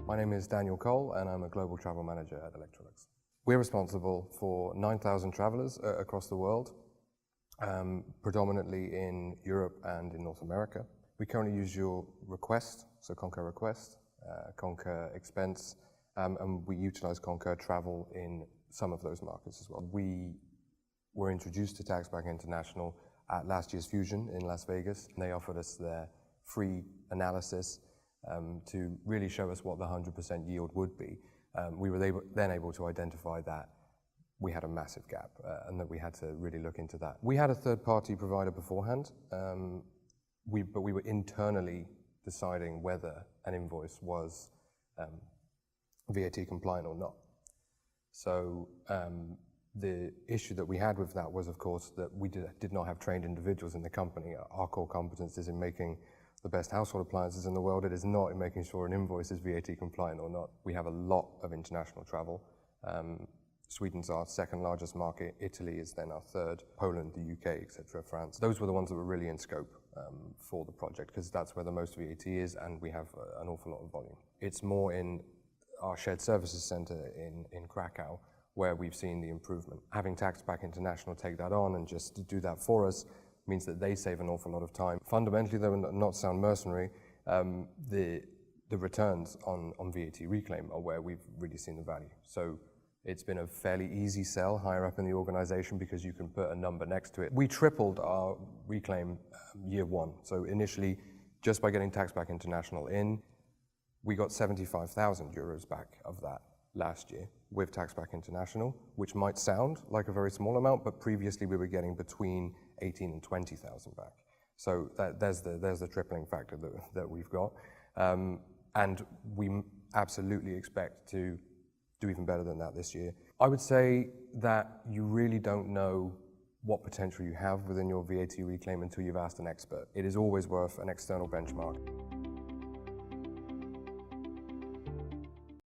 My name is Daniel Cole and I'm a Global Travel Manager at Electrolux. We're responsible for 9,000 travelers across the world, predominantly in Europe and in North America. We currently use your Request, so Concur Request, Concur Expense, and we utilize Concur Travel in some of those markets as well. We were introduced to TaxBack International at last year's Fusion in Las Vegas. They offered us their free analysis to really show us what the 100% yield would be. We were then able to identify that we had a massive gap and that we had to really look into that. We had a third-party provider beforehand, but we were internally deciding whether an invoice was VAT compliant or not. So the issue that we had with that was, of course, that we did not have trained individuals in the company. Our core competence is in making the best household appliances in the world. It is not in making sure an invoice is VAT compliant or not. We have a lot of international travel. Sweden's our second largest market, Italy is then our third, Poland, the UK, etc., France. Those were the ones that were really in scope for the project because that's where the most VAT is and we have an awful lot of volume. It's more in our shared services center in Krakow where we've seen the improvement. Having TaxBack International take that on and just do that for us means that they save an awful lot of time. Fundamentally, though, not sound mercenary, the returns on VAT reclaim are where we've really seen the value. So it's been a fairly easy sell higher up in the organization because you can put a number next to it. We tripled our reclaim year one. So initially, just by getting TaxBack International in, we got 75,000 euros back of that last year with TaxBack International, which might sound like a very small amount, but previously we were getting between 18 and 20,000 back. So there's the tripling factor that we've got. And we absolutely expect to do even better than that this year. I would say that you really don't know what potential you have within your VAT reclaim until you've asked an expert. It is always worth an external benchmark.